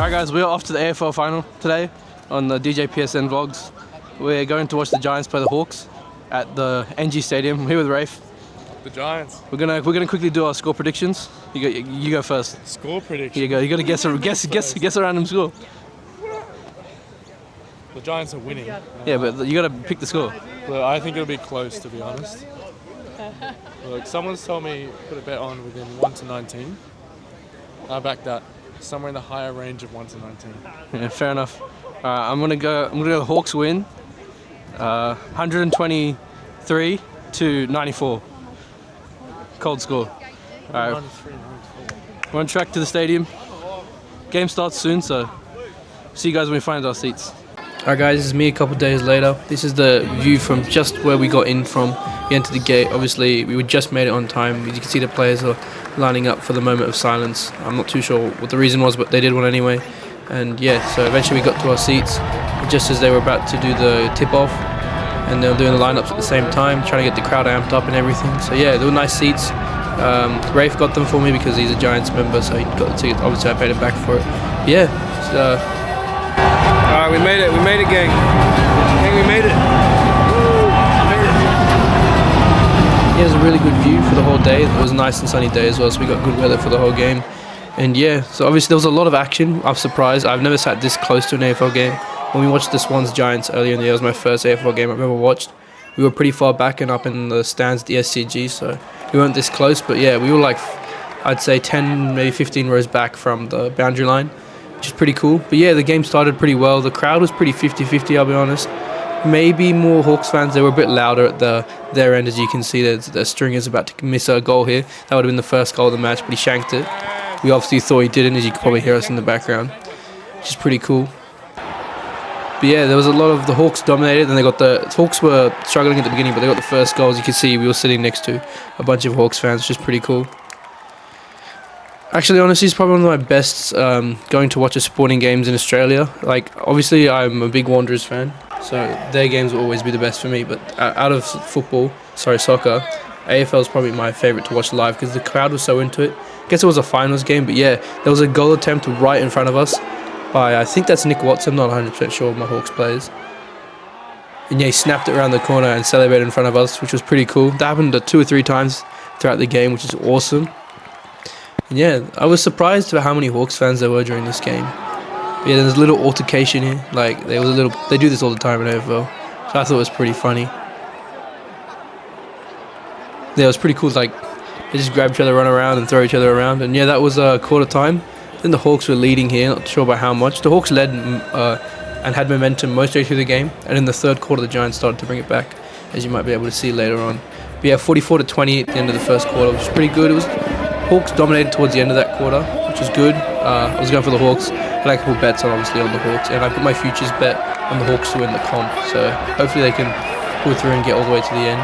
Alright guys, we're off to the AFL final today on the DJ PSN vlogs. We're going to watch the Giants play the Hawks at the NG Stadium. I'm here with Rafe. The Giants. We're gonna quickly do our score predictions. You go first. Score prediction. Here you go. You gotta guess a random score. The Giants are winning. Yeah, but you gotta pick the score. Look, I think it'll be close, to be honest. Look, someone's told me put a bet on within 1 to 19. I back that. Somewhere in the higher range of 1 to 19. Yeah, fair enough. I'm gonna go the Hawks win. 123 to 94. Cold score. Alright. We're on track to the stadium. Game starts soon, so see you guys when we find our seats. Alright guys, this is me a couple days later. This is the view from just where we got in from. We entered the gate. Obviously, we just made it on time. As you can see, the players are lining up for the moment of silence. I'm not too sure what the reason was, but they did one anyway. And yeah, so eventually we got to our seats just as they were about to do the tip-off. And they were doing the lineups at the same time, trying to get the crowd amped up and everything. So yeah, they were nice seats. Rafe got them for me because he's a Giants member, so he got the ticket. Obviously, I paid him back for it. But yeah, so alright, we made it, gang. Gang, we made it. Yeah, it was a really good view for the whole day. It was a nice and sunny day as well, so we got good weather for the whole game. And yeah, so obviously there was a lot of action. I'm surprised. I've never sat this close to an AFL game. When we watched the Swans Giants earlier in the year, it was my first AFL game I've ever watched. We were pretty far back and up in the stands at the SCG, so we weren't this close. But yeah, we were like, I'd say 10, maybe 15 rows back from the boundary line, which is pretty cool. But yeah, the game started pretty well. The crowd was pretty 50-50, I'll be honest. Maybe more Hawks fans. They were a bit louder at their end, as you can see. The Stringer's about to miss a goal here. That would have been the first goal of the match, but he shanked it. We obviously thought he didn't, as you can probably hear us in the background, which is pretty cool. But yeah, there was a lot of the Hawks dominated, and the Hawks were struggling at the beginning, but they got the first goal. As you can see, we were sitting next to a bunch of Hawks fans, which is pretty cool. Actually, honestly, it's probably one of my best going to watch a sporting games in Australia. Like, obviously, I'm a big Wanderers fan, so their games will always be the best for me. But out of soccer, AFL is probably my favourite to watch live because the crowd was so into it. I guess it was a finals game, but yeah, there was a goal attempt right in front of us by, I think that's Nick Watson, I'm not 100% sure of my Hawks players. And yeah, he snapped it around the corner and celebrated in front of us, which was pretty cool. That happened 2 or 3 times throughout the game, which is awesome. And yeah, I was surprised at how many Hawks fans there were during this game. But yeah, there's a little altercation here. Like, they do this all the time in AFL. So I thought it was pretty funny. Yeah, it was pretty cool. Like, they just grab each other, run around, and throw each other around. And yeah, that was quarter time. Then the Hawks were leading here, not sure by how much. The Hawks led and had momentum most way through the game. And in the third quarter, the Giants started to bring it back, as you might be able to see later on. But yeah, 44 to 20 at the end of the first quarter, which was pretty good. It was Hawks dominated towards the end of that quarter, which was good. I was going for the Hawks. I had a couple bets obviously on the Hawks, and I put my futures bet on the Hawks to win the comp. So hopefully they can pull through and get all the way to the end.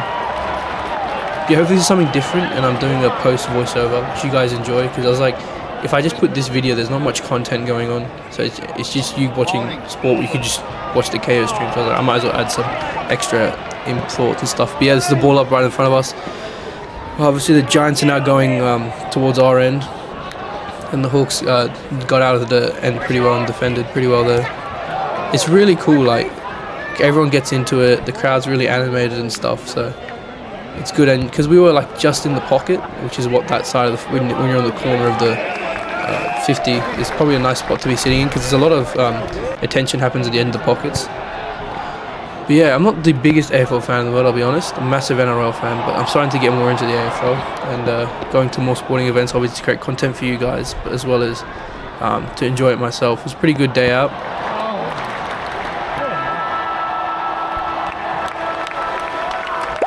Yeah, hopefully this is something different, and I'm doing a post voiceover, which you guys enjoy, because I was like, if I just put this video, there's not much content going on, so it's just you watching sport. You could just watch the KO stream, so I was like, I might as well add some extra thought and stuff. But yeah, this is the ball up right in front of us. Obviously the Giants are now going towards our end, and the Hawks got out of the end pretty well and defended pretty well there. It's really cool, like, everyone gets into it, the crowd's really animated and stuff, so it's good. And because we were like just in the pocket, which is what that side of when you're on the corner of the 50, it's probably a nice spot to be sitting in, because there's a lot of attention happens at the end of the pockets. But yeah, I'm not the biggest AFL fan in the world, I'll be honest. I'm a massive NRL fan, but I'm starting to get more into the AFL and going to more sporting events, obviously to create content for you guys, but as well as to enjoy it myself. It was a pretty good day out.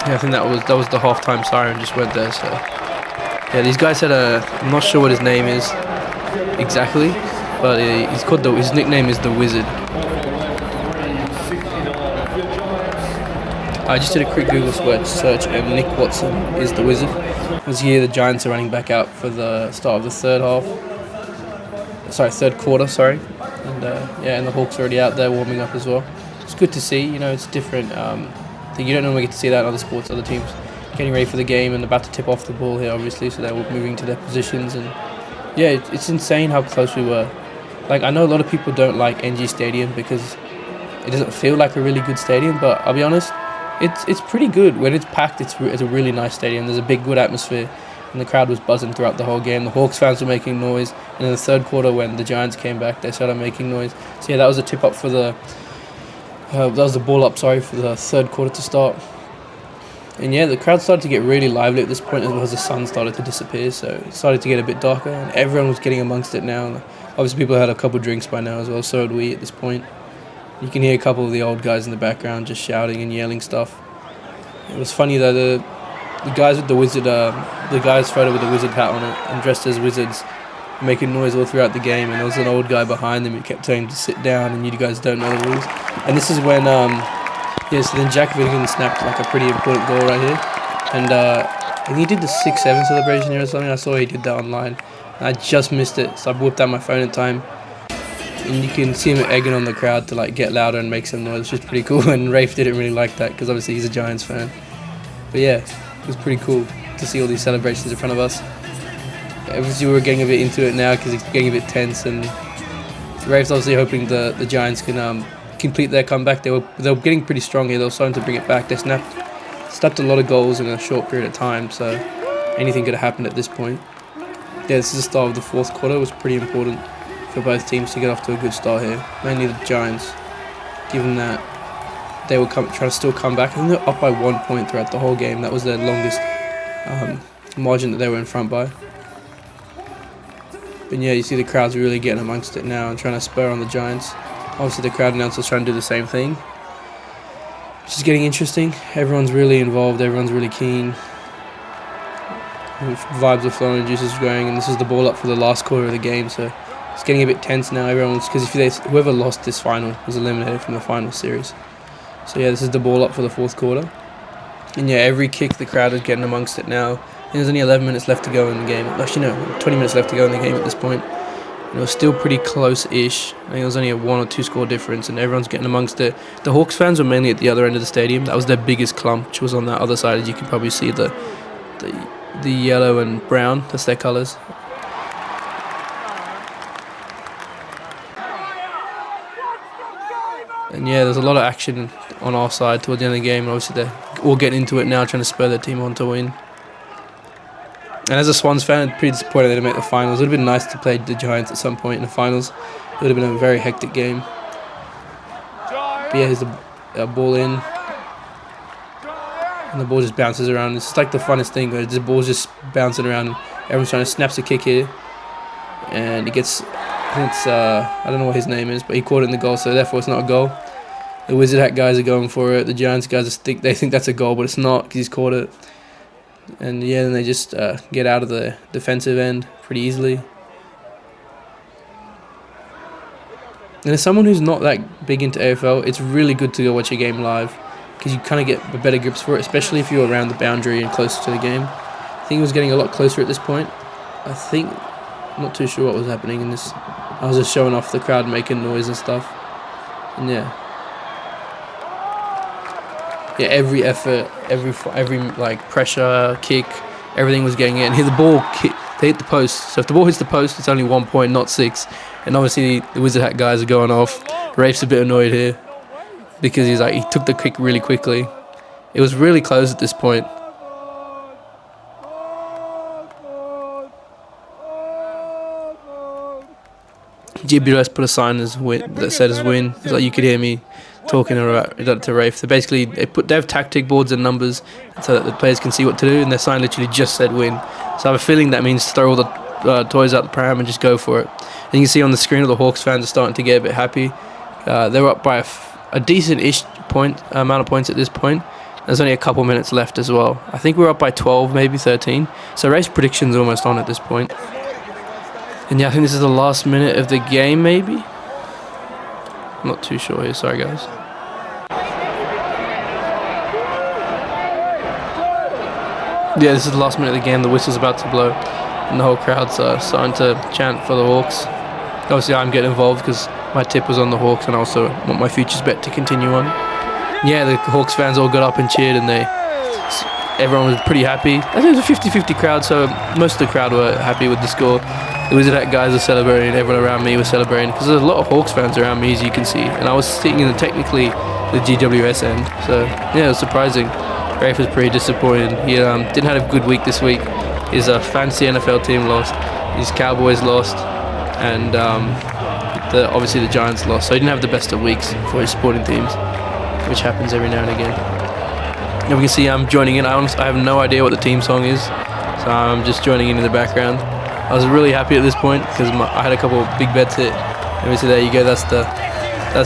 Yeah, I think that was the halftime siren just went there. So yeah, these guys had I'm not sure what his name is exactly, but his nickname is the Wizard. I just did a quick Google search, and Nick Watson is the Wizard. As here, the Giants are running back out for the start of the third quarter. And and the Hawks are already out there warming up as well. It's good to see. You know, it's different. You don't normally get to see that in other sports. Other teams getting ready for the game and about to tip off the ball here, obviously, so they're moving to their positions. And yeah, it's insane how close we were Like, I know a lot of people don't like NG Stadium because it doesn't feel like a really good stadium, but I'll be honest, it's pretty good. When it's packed, it's a really nice stadium. There's a big, good atmosphere, and the crowd was buzzing throughout the whole game. The Hawks fans were making noise, and in the third quarter, when the Giants came back, they started making noise. So yeah, that was a tip up for the that was the ball up, sorry, for the third quarter to start. And yeah, the crowd started to get really lively at this point as well as the sun started to disappear, so it started to get a bit darker, and everyone was getting amongst it now. Obviously, people had a couple drinks by now as well, so had we at this point. You can hear a couple of the old guys in the background just shouting and yelling stuff. It was funny though, the guys with the wizard, the guy's photo with the wizard hat on it and dressed as wizards, making noise all throughout the game, and there was an old guy behind them who kept telling him to sit down, and you guys don't know the rules. And this is when, so then Jack Vigan snapped like a pretty important goal right here, and I think he did the 6-7 celebration here or something. I saw he did that online, and I just missed it, so I whipped out my phone in time. And you can see him egging on the crowd to like get louder and make some noise, which is pretty cool. And Rafe didn't really like that because obviously he's a Giants fan. But yeah, it was pretty cool to see all these celebrations in front of us. Obviously we were getting a bit into it now because it's getting a bit tense, and Rafe's obviously hoping the Giants can complete their comeback. They were getting pretty strong here. They were starting to bring it back. They snapped a lot of goals in a short period of time, so anything could have happened at this point. Yeah, this is the start of the fourth quarter. It was pretty important for both teams to get off to a good start here. Mainly the Giants, given that they were trying to still come back. I think they're up by 1 point throughout the whole game. That was their longest margin that they were in front by. But yeah, you see the crowd's really getting amongst it now and trying to spur on the Giants. Obviously the crowd announcers trying to do the same thing. It's just getting interesting. Everyone's really involved. Everyone's really keen. Vibes are flowing, juices are going, and this is the ball up for the last quarter of the game, so it's getting a bit tense now. Everyone's, because whoever lost this final was eliminated from the final series. So yeah, this is the ball up for the fourth quarter, and yeah, every kick the crowd is getting amongst it now. And there's only 11 minutes left to go in the game. Actually, no, 20 minutes left to go in the game at this point. And it was still pretty close-ish. I think it was only a 1 or 2 score difference, and everyone's getting amongst it. The Hawks fans were mainly at the other end of the stadium. That was their biggest clump, which was on that other side. As you can probably see, the yellow and brown. That's their colours. And yeah, there's a lot of action on our side towards the end of the game. Obviously, they're all getting into it now, trying to spur their team on to win. And as a Swans fan, I'm pretty disappointed they didn't make the finals. It would have been nice to play the Giants at some point in the finals. It would have been a very hectic game. But yeah, here's the ball in. And the ball just bounces around. It's like the funnest thing, where the ball's just bouncing around. And everyone's trying to snap a kick here. And he gets, I don't know what his name is, but he caught it in the goal, so therefore it's not a goal. The Wizard Hat guys are going for it. The Giants guys think that's a goal, but it's not because he's caught it. And yeah, then they just get out of the defensive end pretty easily. And as someone who's not that big into AFL, it's really good to go watch a game live because you kind of get better grips for it, especially if you're around the boundary and closer to the game. I think it was getting a lot closer at this point. I'm not too sure what was happening in this. I was just showing off the crowd making noise and stuff. And yeah, every effort, every like pressure, kick, everything was getting in. Here the ball, they hit the post. So if the ball hits the post, it's only 1 point, not 6. And obviously the Wizard Hat guys are going off. Rafe's a bit annoyed here because he took the kick really quickly. It was really close at this point. GWS put a sign that said as win. It's like you could hear me talking to Rafe. So basically, they have tactic boards and numbers so that the players can see what to do, and their sign literally just said win. So I have a feeling that means throw all the toys out the pram and just go for it. And you can see on the screen all the Hawks fans are starting to get a bit happy. They were up by a decent-ish amount of points at this point. There's only a couple minutes left as well. I think we're up by 12, maybe 13. So Rafe's prediction's almost on at this point. And yeah, I think this is the last minute of the game, maybe? I'm not too sure here, sorry guys. Yeah, this is the last minute of the game, the whistle's about to blow, and the whole crowd's starting to chant for the Hawks. Obviously I'm getting involved because my tip was on the Hawks, and I also want my futures bet to continue on. Yeah, the Hawks fans all got up and cheered, and everyone was pretty happy. I think it was a 50-50 crowd, so most of the crowd were happy with the score. The Wizard Hat guys were celebrating, everyone around me was celebrating, because there's a lot of Hawks fans around me, as you can see, and I was sitting in technically the GWS end, so yeah, it was surprising. Rafe was pretty disappointed. He didn't have a good week this week. His fantasy NFL team lost, his Cowboys lost, and obviously the Giants lost, so he didn't have the best of weeks for his sporting teams, which happens every now and again. And we can see I'm joining in. I have no idea what the team song is, so I'm just joining in the background. I was really happy at this point because I had a couple of big bets hit. Let me see, there you go. That's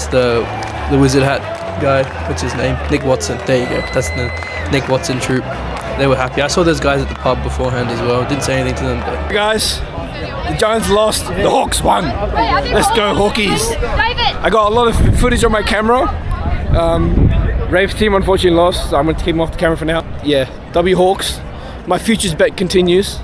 the Wizard Hat guy. What's his name? Nick Watson. There you go. That's the Nick Watson troop. They were happy. I saw those guys at the pub beforehand as well. Didn't say anything to them. But Hey guys, the Giants lost. The Hawks won. Let's go Hawkies. I got a lot of footage on my camera. Rafe's team unfortunately lost, so I'm going to keep him off the camera for now. Yeah, W Hawks. My futures bet continues.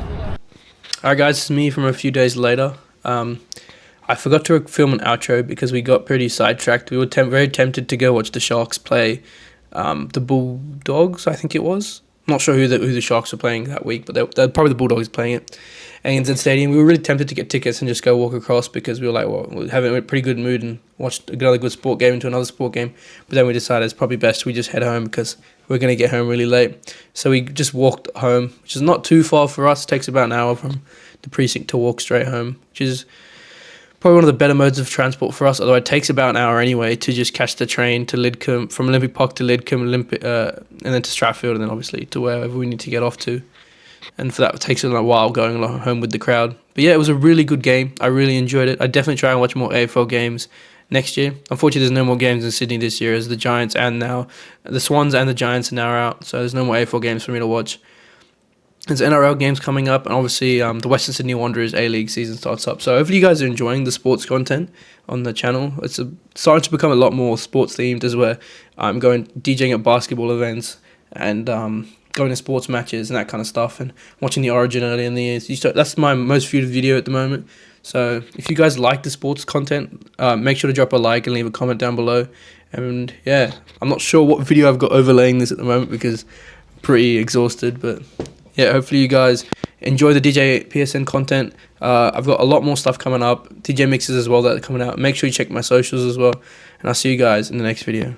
alright guys, it's me from a few days later. I forgot to film an outro because we got pretty sidetracked. We were very tempted to go watch the Sharks play the Bulldogs, I think it was. Not sure who the Sharks were playing that week, but they're probably the Bulldogs playing it. ANZ Stadium. We were really tempted to get tickets and just go walk across because we were like, well, we're having a pretty good mood and watched another good sport game into another sport game. But then we decided it's probably best we just head home because we're going to get home really late. So we just walked home, which is not too far for us. It takes about an hour from the precinct to walk straight home, which is probably one of the better modes of transport for us, although it takes about an hour anyway to just catch the train to Lidcombe, from Olympic Park to Lidcombe, and then to Stratfield, and then obviously to wherever we need to get off to. And for that, it takes a while going home with the crowd. But yeah, it was a really good game. I really enjoyed it. I'd definitely try and watch more AFL games next year. Unfortunately, there's no more games in Sydney this year as the Giants and now the Swans and the Giants are now out, so there's no more AFL games for me to watch. There's NRL games coming up, and obviously the Western Sydney Wanderers A-League season starts up. So hopefully you guys are enjoying the sports content on the channel. It's starting to become a lot more sports themed, as where I'm going DJing at basketball events and going to sports matches and that kind of stuff, and watching the Origin early in the year. That's my most viewed video at the moment. So if you guys like the sports content, make sure to drop a like and leave a comment down below. And yeah, I'm not sure what video I've got overlaying this at the moment because I'm pretty exhausted, but yeah, hopefully you guys enjoy the DJ PSN content. I've got a lot more stuff coming up, DJ mixes as well that are coming out. Make sure you check my socials as well, and I'll see you guys in the next video.